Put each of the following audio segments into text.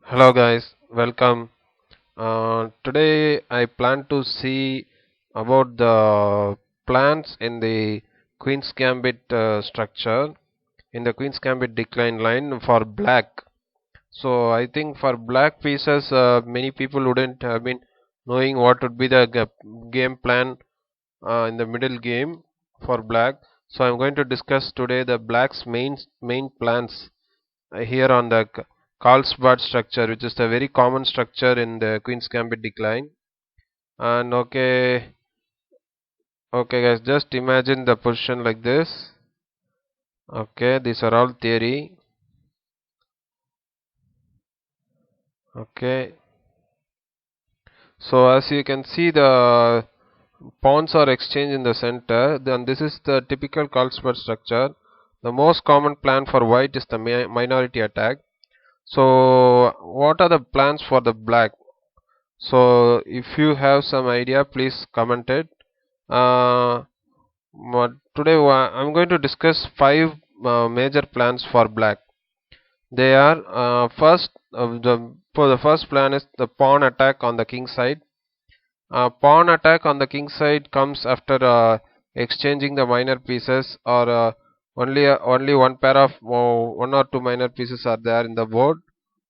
Hello guys, welcome. Today I plan to see about the plans in the Queen's Gambit structure in the Queen's Gambit decline line for black. So I think for black pieces, many people wouldn't have been knowing what would be the game plan in the middle game for black. So I'm going to discuss today the black's main plans here on the Carlsbad structure, which is the very common structure in the Queen's Gambit decline. And okay, guys, just imagine the position like this. Okay, these are all theory. Okay, so as you can see, the pawns are exchanged in the center. Then this is the typical Carlsbad structure. The most common plan for white is the minority attack. So, what are the plans for the black? So if you have some idea, please comment it. Uh, Today I'm going to discuss five major plans for black. They are for the first plan is the pawn attack on the king side. Pawn attack on the king side comes after exchanging the minor pieces, or only one pair of one or two minor pieces are there in the board.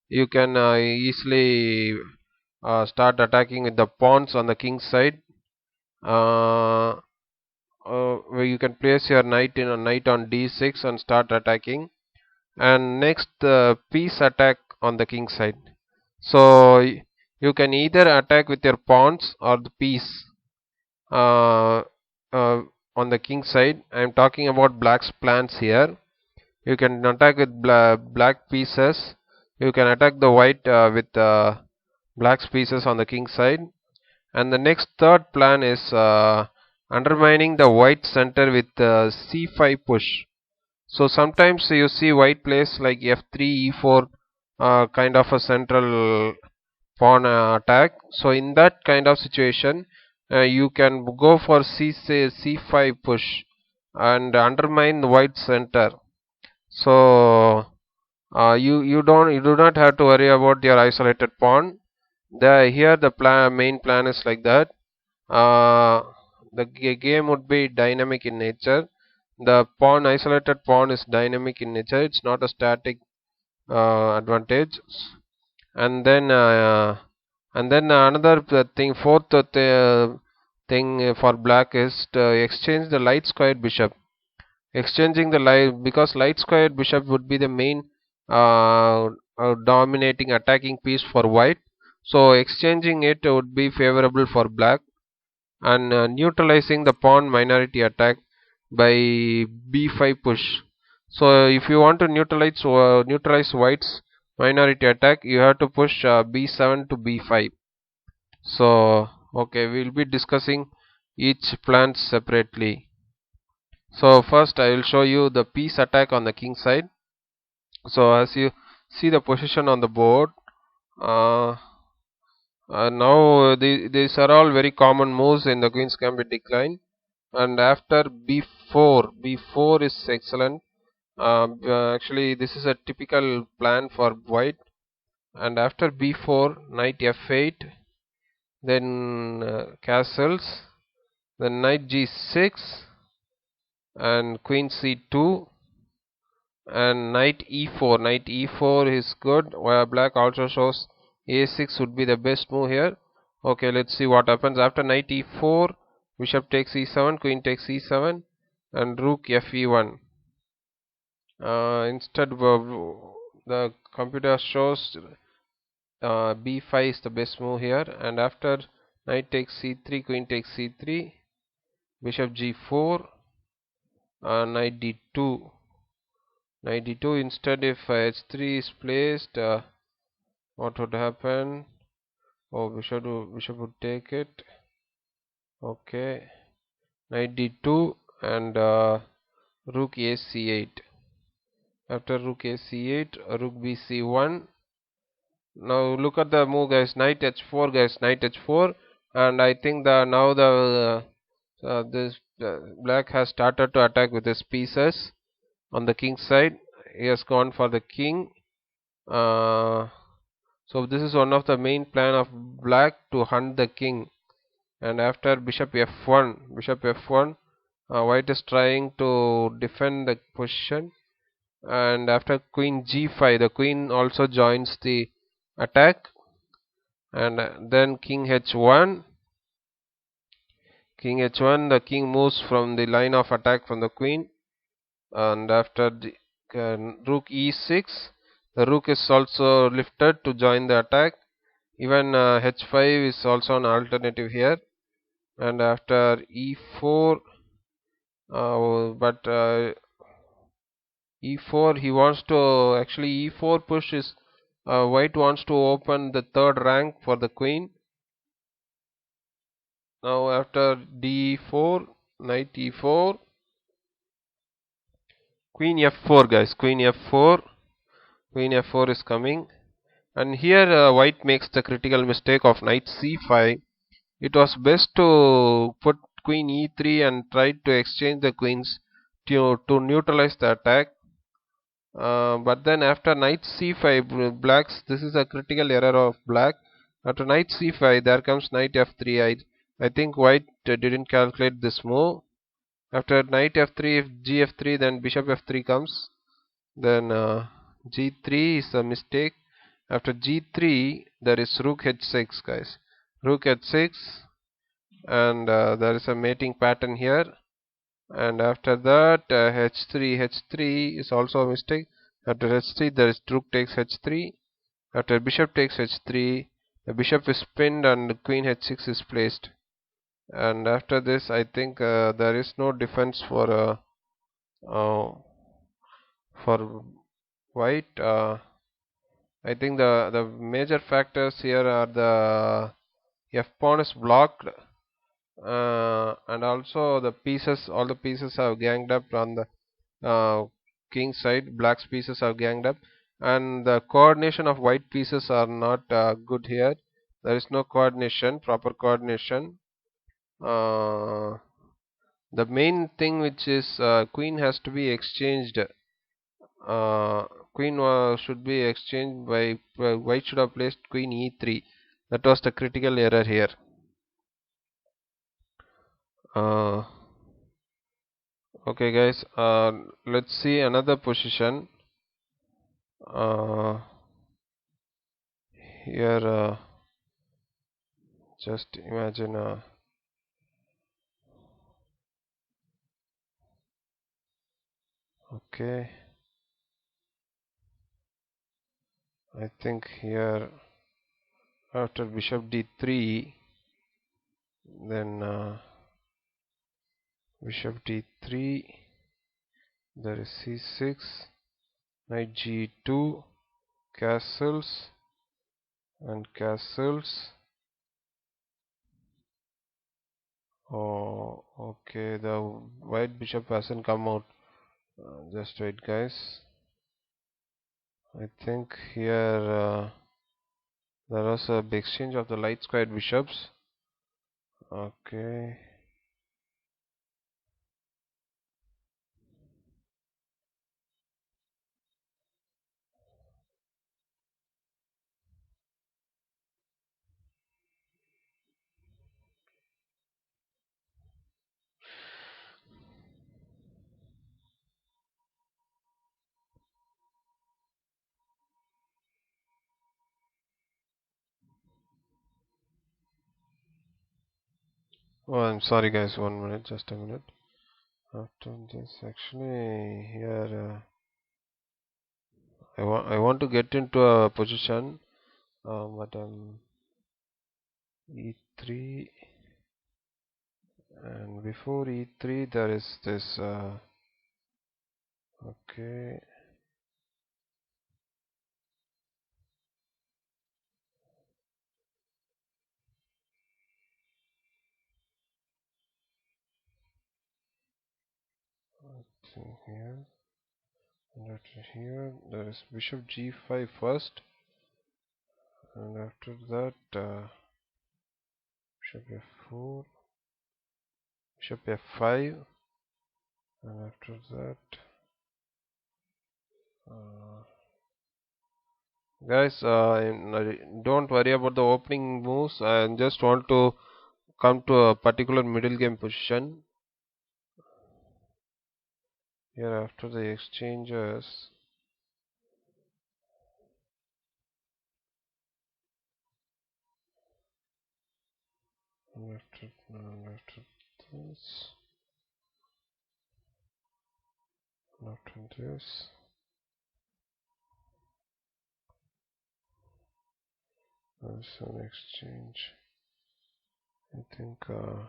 You can easily start attacking with the pawns on the king side. Uh, where you can place your knight on d6 and start attacking. And next, the piece attack on the king side. So you can either attack with your pawns or the piece uh, on the king side. I am talking about black's plans here. You can attack with black pieces. You can attack the white with black's pieces on the king side. And the next third plan is undermining the white center with c5 push. So sometimes you see white plays like f3 e4 kind of a central pawn attack. So in that kind of situation, you can go for c5 push and undermine the white center. So you do not have to worry about your isolated pawn. Here the main plan is like that. uh, the game would be dynamic in nature. The isolated pawn is dynamic in nature. It's not a static advantage. And then uh, and then another thing, fourth thing for black is to exchange the light squared bishop. Exchanging the light, because light squared bishop would be the main dominating attacking piece for white. So exchanging it would be favorable for black, and neutralizing the pawn minority attack by b5 push. So if you want to neutralize white's minority attack, you have to push b7 to b5. So okay, we'll be discussing each plan separately. So first I will show you the piece attack on the king side. So as you see the position on the board, uh, now these are all very common moves in the Queen's Gambit decline. And after b4 is excellent. Actually this is a typical plan for white. And after b4, knight f8, then castles, then knight g6 and queen c2 and knight e4 is good, while black also shows a6 would be the best move here. Okay, let's see what happens after knight e4. Bishop takes e7, queen takes e7, and rook fe1. Instead, the computer shows b5 is the best move here. And after knight takes c3, queen takes c3, bishop g4, knight d2. Knight d2. Instead, if h3 is placed, what would happen? Oh, bishop would take it. Okay, knight d2 and rook ac8. After rook ac8, rook bc1. Now look at the move, guys. Knight h4, guys. Knight h4, and I think this black has started to attack with his pieces on the king side. He has gone for the king. Uh, So this is one of the main plan of black to hunt the king. And after bishop f1, white is trying to defend the position. And after queen g5, the queen also joins the attack. And then king h1, the king moves from the line of attack from the queen. And after the rook e6, the rook is also lifted to join the attack. Even h5 is also an alternative here. And after e4, but e4 he wants to actually e4 push is white wants to open the third rank for the queen. Now after d4, knight e4, queen f4, guys, queen f4 is coming. And here white makes the critical mistake of knight c5. It was best to put queen e3 and try to exchange the queens to neutralize the attack. But then after knight c5, blacks, this is a critical error of black. After knight c5, there comes knight f3. I think white didn't calculate this move. After knight f3, if gf3, then bishop f3 comes. Then g3 is a mistake. After g3, there is rook h6, guys. Rook h6, and there is a mating pattern here. And after that h3 is also a mistake. After h3, there is rook takes h3. After bishop takes h3, the bishop is pinned and queen h6 is placed. And after this, I think there is no defense for white. I think the major factors here are the f pawn is blocked, and also all the pieces have ganged up on the king side. Black's pieces have ganged up, and the coordination of white pieces are not good here. There is no proper coordination. Uh, the main thing which is queen has to be exchanged. Uh, queen should be exchanged by white should have placed queen e3. That was the critical error here. Uh, okay, guys. Let's see another position. Here, just imagine. Okay, I think here after bishop d3, then bishop d3, there is c6, knight g2, castles and castles. Oh, okay, the white bishop hasn't come out. Just wait, guys. I think here there was a big exchange of the light squared bishops. Okay. Oh, I'm sorry, guys. 1 minute, just a minute. After this, actually, here I want to get into a position, but e3, and before e3 there is this. Okay, see here, and after here there is bishop g5 first, and after that bishop f4, bishop f5, and after that Guys, don't worry about the opening moves. I just want to come to a particular middle game position. Here after the exchanges, after this, after this, there's an exchange. I think the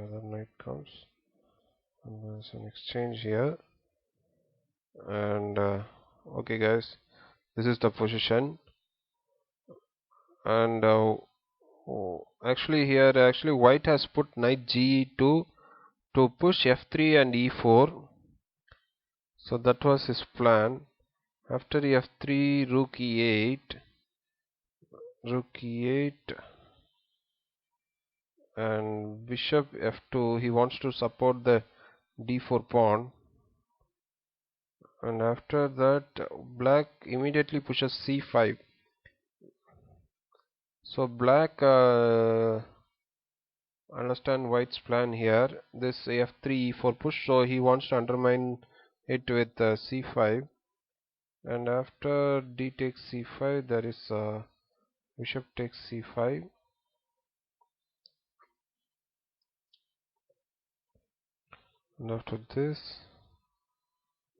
other knight comes, and there's an exchange here. And okay, guys, this is the position. And actually white has put knight g2 to push f3 and e4. So that was his plan. After f3, rook e8, rook e8, and bishop f2. He wants to support the d4 pawn. And after that, black immediately pushes c5. So black understand white's plan here. This f3 e4 push, so he wants to undermine it with c5. And after d takes c5, there is bishop takes c5. And after this,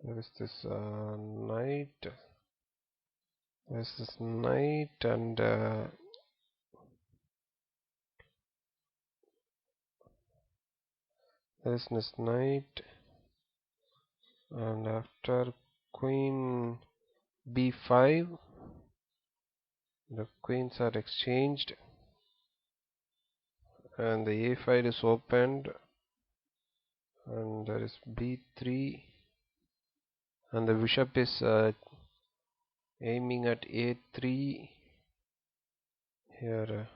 there is this knight. There's this knight, and there is this knight. And after queen b5, the queens are exchanged, and the a file is opened, and there is b3, and the bishop is aiming at a3 here,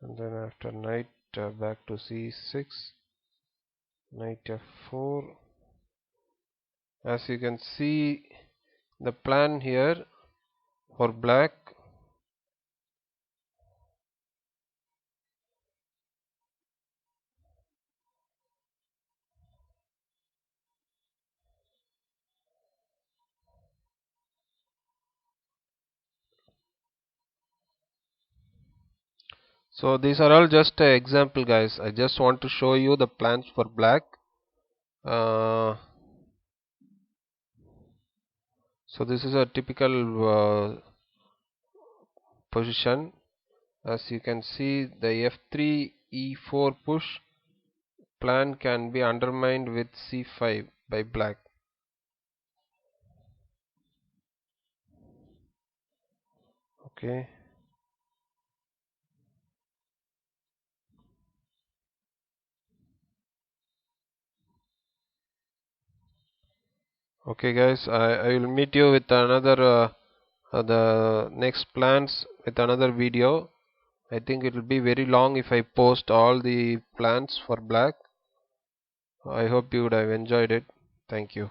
and then after knight back to c6, knight f4. As you can see, the plan here for black. So these are all just an example, guys. I just want to show you the plans for black. So this is a typical position. As you can see, the f3 e4 push plan can be undermined with c5 by black. Okay. Okay, guys. I will meet you with another the next plans with another video. I think it will be very long if I post all the plans for black. I hope you would have enjoyed it. Thank you.